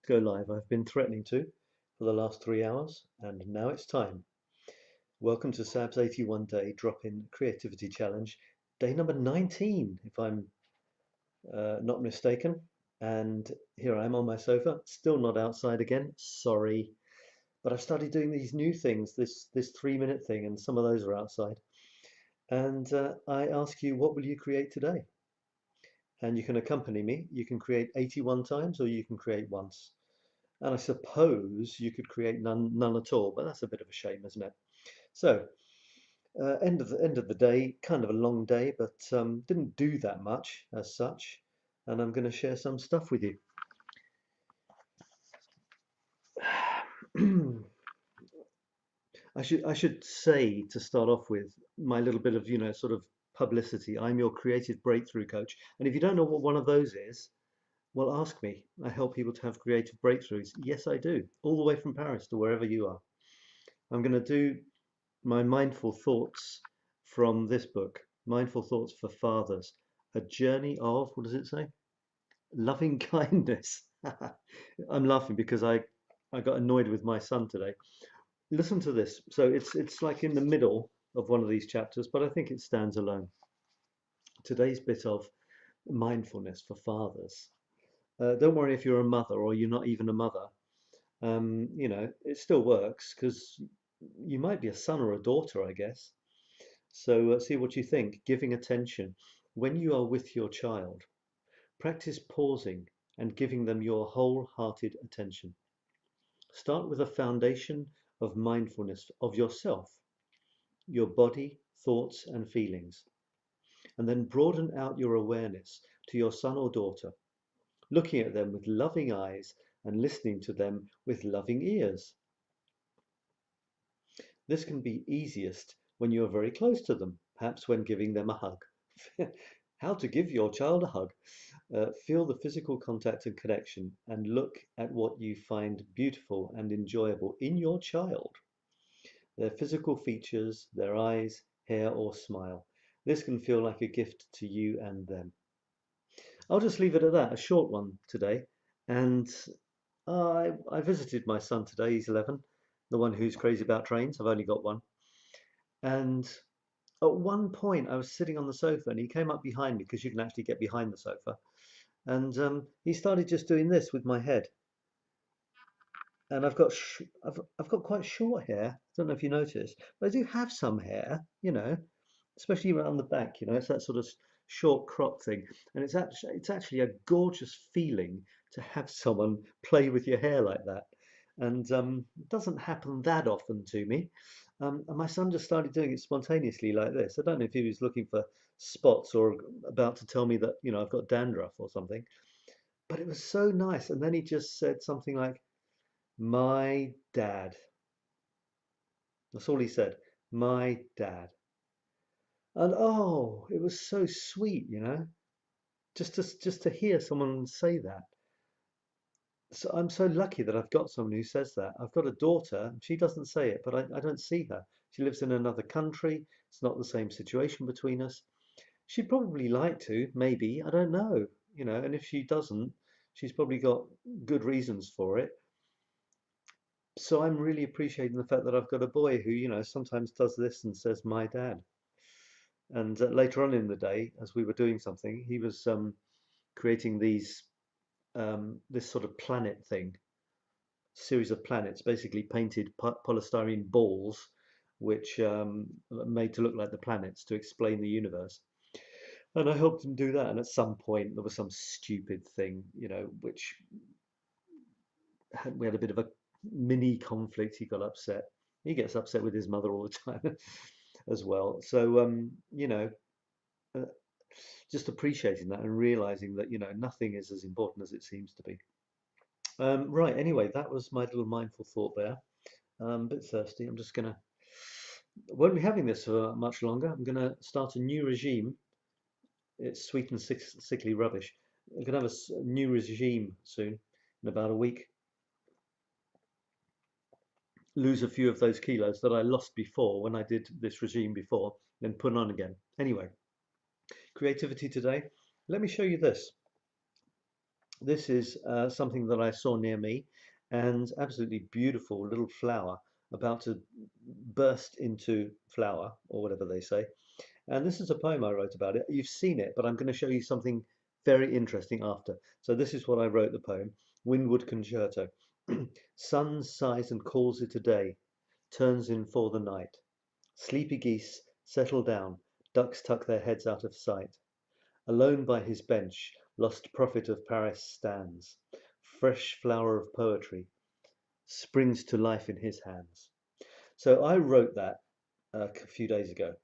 go live. I've been threatening to for the last 3 hours, and now it's time. Welcome to Sab's 81-day drop-in creativity challenge, day number 19, if I'm not mistaken. And here I am on my sofa, still not outside again. Sorry, but I've started doing these new things, this 3-minute thing, and some of those are outside. And I ask you, what will you create today? And you can accompany me. You can create 81 times, or you can create once. And I suppose you could create none at all, but that's a bit of a shame, isn't it? So, end of the day, kind of a long day, but didn't do that much as such. And I'm going to share some stuff with you. I should say, to start off with, my little bit of sort of publicity. I'm your creative breakthrough coach, and if you don't know what one of those is, well, ask me. I help people to have creative breakthroughs. Yes, I do, all the way from Paris to wherever you are. I'm going to do my mindful thoughts from this book, Mindful Thoughts for Fathers, a journey of, what does it say? Loving kindness. I'm laughing because I got annoyed with my son today. Listen to this. So it's like in the middle of one of these chapters, but I think it stands alone. Today's bit of mindfulness for fathers. Don't worry if you're a mother or you're not even a mother. It still works because you might be a son or a daughter, I guess. So see what you think. Giving attention. When you are with your child, practice pausing and giving them your wholehearted attention. Start with a foundation of mindfulness of yourself, your body, thoughts, and feelings. And then broaden out your awareness to your son or daughter, looking at them with loving eyes and listening to them with loving ears. This can be easiest when you are very close to them, perhaps when giving them a hug. How to give your child a hug. Feel the physical contact and connection, and look at what you find beautiful and enjoyable in your child. Their physical features, their eyes, hair, or smile. This can feel like a gift to you and them. I'll just leave it at that, a short one today. And I visited my son today. He's 11, the one who's crazy about trains. I've only got one. And at one point I was sitting on the sofa and he came up behind me, because you can actually get behind the sofa, and he started just doing this with my head. And I've got quite short hair. I don't know if you noticed, but I do have some hair, especially around the back. It's that sort of short crop thing, and it's actually a gorgeous feeling to have someone play with your hair like that. And it doesn't happen that often to me. And my son just started doing it spontaneously like this. I don't know if he was looking for spots or about to tell me that I've got dandruff or something, but it was so nice. And then he just said something like, "My dad." That's all he said. My dad. And oh, it was so sweet, just to hear someone say that. So I'm so lucky that I've got someone who says that. I've got a daughter, and she doesn't say it, but I don't see her. She lives in another country. It's not the same situation between us. She'd probably like to, maybe, I don't know, and if she doesn't, she's probably got good reasons for it. So I'm really appreciating the fact that I've got a boy who, sometimes does this and says, "My dad." And later on in the day, as we were doing something, he was creating this sort of planet thing, series of planets, basically painted polystyrene balls, which made to look like the planets to explain the universe. And I helped him do that. And at some point, there was some stupid thing, which we had a bit of a mini conflict. He got upset. He gets upset with his mother all the time as well. So, just appreciating that and realizing that, nothing is as important as it seems to be. Right, anyway, that was my little mindful thought there. A bit thirsty. Won't be having this for much longer. I'm gonna start a new regime. It's sweet and sickly rubbish. I'm gonna have a new regime soon, in about a week. Lose a few of those kilos that I lost before when I did this regime before, then put on again. Anyway, creativity today. Let me show you this. This is something that I saw near me, and absolutely beautiful little flower about to burst into flower, or whatever they say. And this is a poem I wrote about it. You've seen it, but I'm going to show you something very interesting after. So this is what I wrote the poem, Windward Concerto. Sun sighs and calls it a day, turns in for the night. Sleepy geese settle down, ducks tuck their heads out of sight. Alone by his bench, lost prophet of Paris stands. Fresh flower of poetry springs to life in his hands. So I wrote that a few days ago,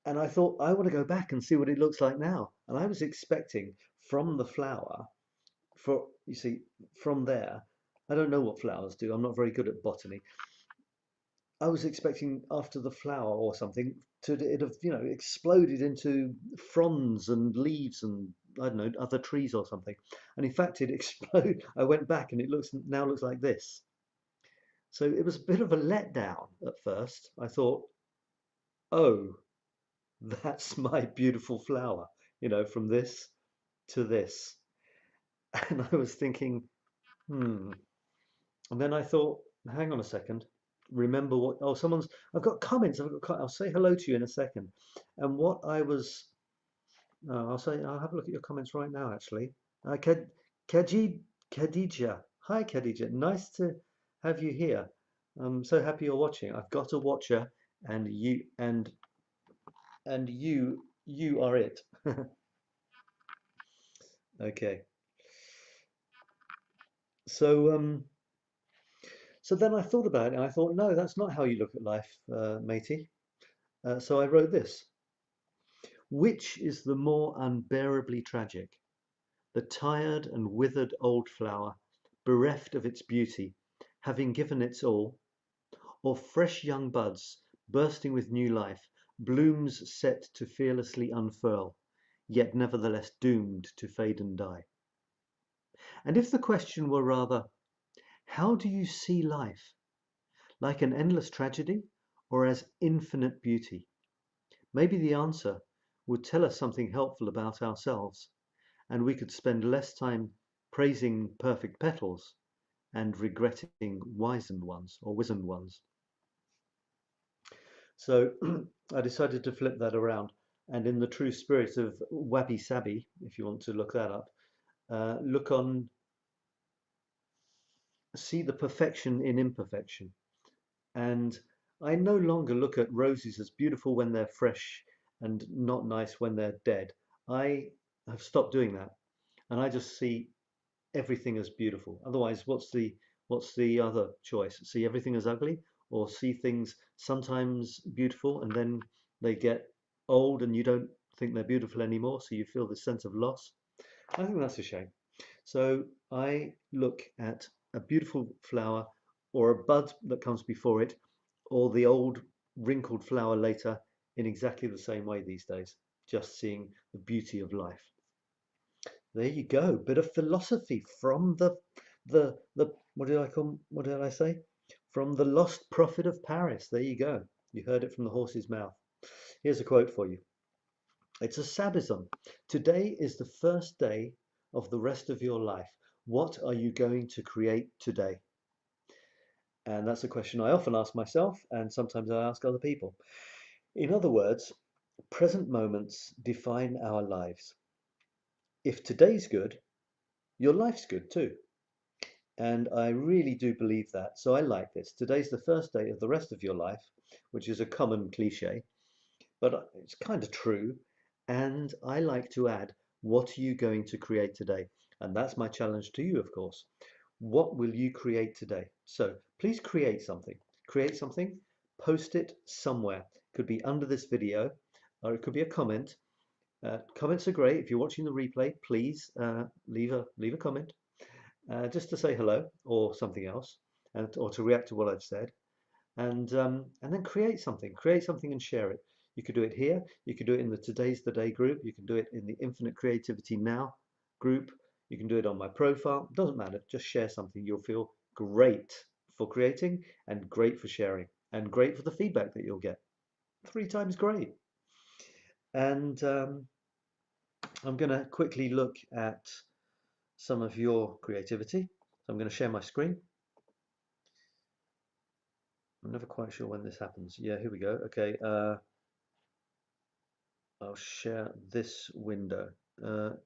and I thought I want to go back and see what it looks like now. And I was expecting from the flower, for you see, from there, I don't know what flowers do. I'm not very good at botany. I was expecting after the flower or something to it have exploded into fronds and leaves and I don't know other trees or something. And in fact, it exploded. I went back and it now looks like this. So it was a bit of a letdown at first. I thought, oh, that's my beautiful flower, from this to this. And I was thinking, hmm. And then I thought, hang on a second. Remember what? Oh, I've got comments. I'll say hello to you in a second. And what I was, no, I'll have a look at your comments right now, actually. Khadija. Hi, Khadija. Nice to have you here. I'm so happy you're watching. I've got a watcher, and you are it. Okay. So so then I thought about it, and I thought, no, that's not how you look at life, matey. So I wrote this. Which is the more unbearably tragic? The tired and withered old flower, bereft of its beauty, having given its all, or fresh young buds, bursting with new life, blooms set to fearlessly unfurl, yet nevertheless doomed to fade and die? And if the question were rather, how do you see life? Like an endless tragedy, or as infinite beauty? Maybe the answer would tell us something helpful about ourselves, and we could spend less time praising perfect petals and regretting wizened ones or wizened ones. So I decided to flip that around, and in the true spirit of wabi-sabi, if you want to look that up, see the perfection in imperfection. And I no longer look at roses as beautiful when they're fresh and not nice when they're dead. I have stopped doing that, and I just see everything as beautiful. Otherwise, what's the other choice? See everything as ugly, or see things sometimes beautiful and then they get old and you don't think they're beautiful anymore, so you feel this sense of loss. I think that's a shame. So I look at a beautiful flower or a bud that comes before it or the old wrinkled flower later in exactly the same way these days, just seeing the beauty of life. There you go, bit of philosophy from the what did I say? From the lost prophet of Paris. There you go. You heard it from the horse's mouth. Here's a quote for you. It's a Sabbatism. Today is the first day of the rest of your life. What are you going to create today? And that's a question I often ask myself, and sometimes I ask other people. In other words, present moments define our lives. If today's good, your life's good too. And I really do believe that. So I like this. Today's the first day of the rest of your life, which is a common cliche, but it's kind of true. And I like to add, what are you going to create today? And that's my challenge to you, of course. What will you create today? So please create something. Create something, post it somewhere. It could be under this video, or it could be a comment. Comments are great. If you're watching the replay, please leave a comment. Just to say hello or something else, or to react to what I've said, and then create something and share it. You could do it here, you could do it in the Today's the Day group, you can do it in the Infinite Creativity Now group, you can do it on my profile, doesn't matter, just share something. You'll feel great for creating and great for sharing and great for the feedback that you'll get. 3 times great. And I'm going to quickly look at some of your creativity. So I'm going to share my screen. I'm never quite sure when this happens. Yeah, here we go. Okay, I'll share this window. No,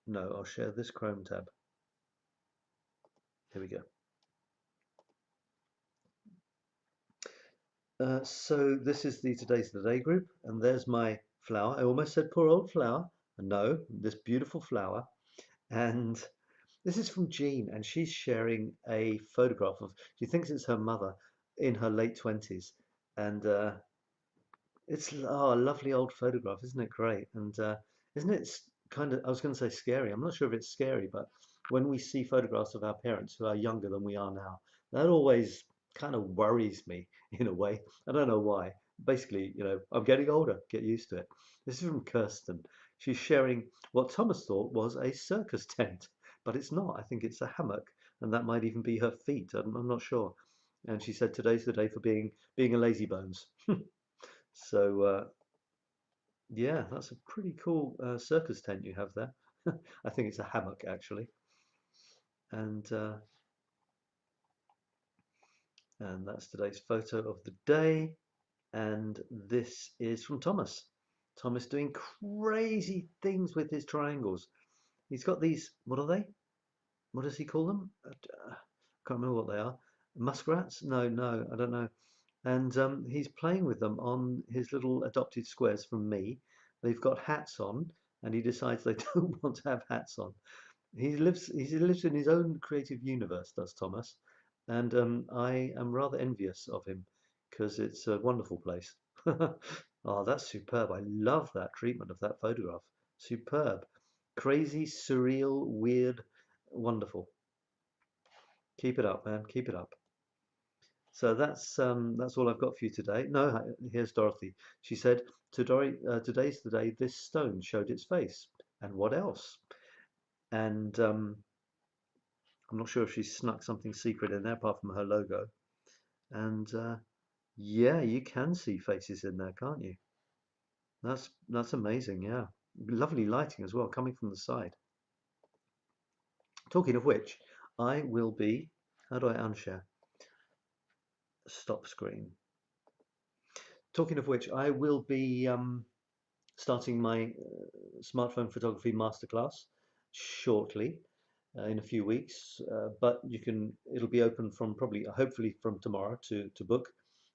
I'll share this Chrome tab. Here we go. So this is the Today's the Day group, and there's my flower. I almost said poor old flower. No, this beautiful flower. And this is from Jean, and she's sharing a photograph of, she thinks it's her mother in her late 20s. And it's a lovely old photograph, isn't it great? And isn't it kind of, I was going to say scary. I'm not sure if it's scary, but when we see photographs of our parents who are younger than we are now, that always kind of worries me in a way. I don't know why. Basically, you know, I'm getting older, get used to it. This is from Kirsten. She's sharing what Thomas thought was a circus tent, but it's not. I think it's a hammock, and that might even be her feet. I'm not sure. And she said today's the day for being a lazy bones. So yeah, that's a pretty cool circus tent you have there. I think it's a hammock actually, and that's today's photo of the day. And this is from Thomas. Thomas doing crazy things with his triangles. He's got these. What are they? What does he call them? Can't remember what they are. Muskrats? No, I don't know. And he's playing with them on his little adopted squares from me. They've got hats on, and he decides they don't want to have hats on. He lives in his own creative universe, does Thomas, and I am rather envious of him because it's a wonderful place. Oh, that's superb. I love that treatment of that photograph. Superb. Crazy, surreal, weird, wonderful. Keep it up, man. Keep it up. So that's all I've got for you today. No, here's Dorothy. She said, today's the day this stone showed its face. And what else? And I'm not sure if she snuck something secret in there apart from her logo. And yeah, you can see faces in there, can't you? That's amazing, yeah. Lovely lighting as well, coming from the side. Talking of which, I will be, how do I unshare? Stop screen. Talking of which, I will be starting my smartphone photography masterclass shortly, in a few weeks. But it'll be open from hopefully from tomorrow to book.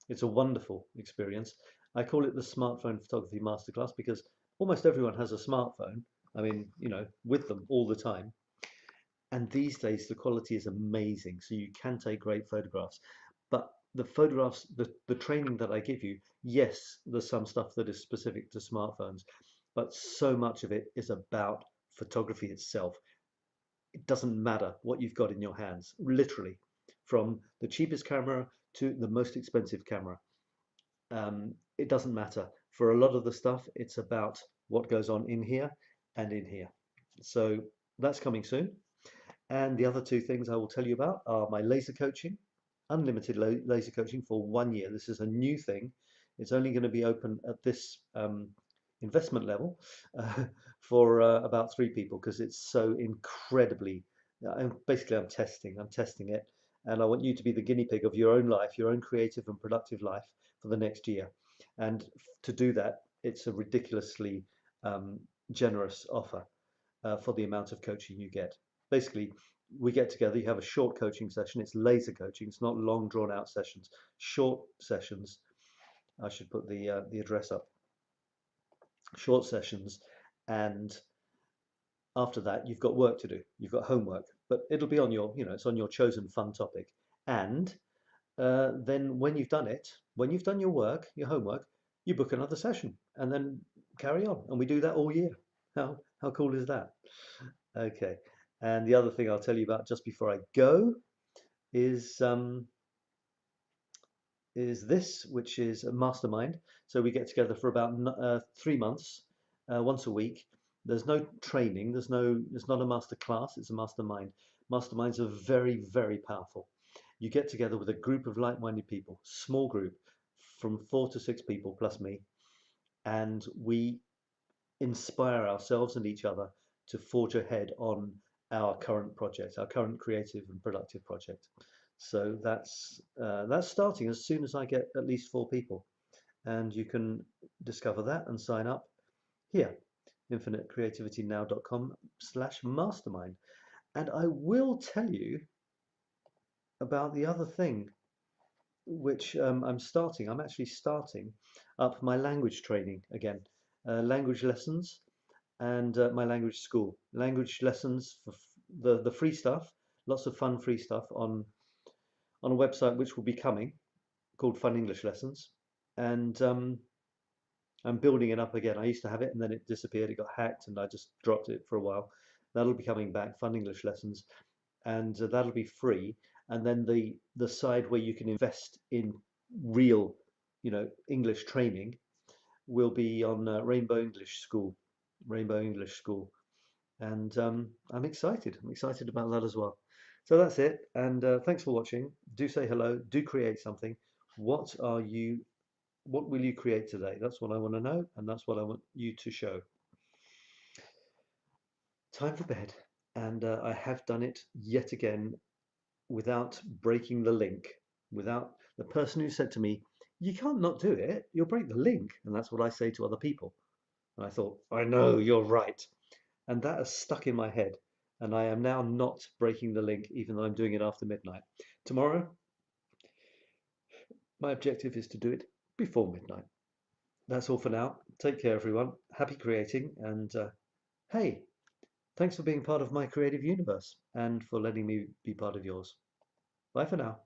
It's a wonderful experience. I call it the smartphone photography masterclass because almost everyone has a smartphone. I mean, you know, with them all the time. And these days the quality is amazing, so you can take great photographs. But the photographs, the training that I give you, yes, there's some stuff that is specific to smartphones, but so much of it is about photography itself. It doesn't matter what you've got in your hands, literally, from the cheapest camera to the most expensive camera. It doesn't matter. For a lot of the stuff, it's about what goes on in here and in here. So that's coming soon. And the other two things I will tell you about are my laser coaching, unlimited laser coaching for 1 year. This is a new thing. It's only going to be open at this investment level for about 3 people because it's so incredibly, basically I'm testing it. And I want you to be the guinea pig of your own life, your own creative and productive life for the next year. And to do that, it's a ridiculously generous offer for the amount of coaching you get. Basically, we get together, you have a short coaching session. It's laser coaching. It's not long drawn out sessions, short sessions. I should put the address up. Short sessions, and after that you've got work to do. You've got homework, but it'll be on your, you know, it's on your chosen fun topic. And then when you've done it, when you've done your work, your homework, you book another session and then carry on. And we do that all year. How cool is that? Okay. And the other thing I'll tell you about just before I go is this, which is a mastermind. So we get together for about 3 months, once a week. There's no training. It's not a master class. It's a mastermind. Masterminds are very, very powerful. You get together with a group of like-minded people, small group, from 4 to 6 people plus me, and we inspire ourselves and each other to forge ahead on our current project, our current creative and productive project. So that's starting as soon as I get at least 4 people, and you can discover that and sign up here, infinitecreativitynow.com/mastermind. And I will tell you about the other thing, which I'm actually starting up my language training again, language lessons, and my language school. Language lessons for the free stuff, lots of fun free stuff on a website which will be coming, called Fun English Lessons. And I'm building it up again. I used to have it and then it disappeared. It got hacked and I just dropped it for a while. That'll be coming back, Fun English Lessons, and that'll be free. And then the side where you can invest in real, English training will be on Rainbow English School, and I'm excited. I'm excited about that as well. So that's it, and thanks for watching. Do say hello. Do create something. What will you create today? That's what I want to know, and that's what I want you to show. Time for bed, and I have done it yet again without breaking the link, without the person who said to me, "You can't not do it, you'll break the link." And that's what I say to other people. And I thought, I know, you're right. And that has stuck in my head. And I am now not breaking the link, even though I'm doing it after midnight. Tomorrow, my objective is to do it before midnight. That's all for now. Take care, everyone. Happy creating. And hey, thanks for being part of my creative universe and for letting me be part of yours. Bye for now.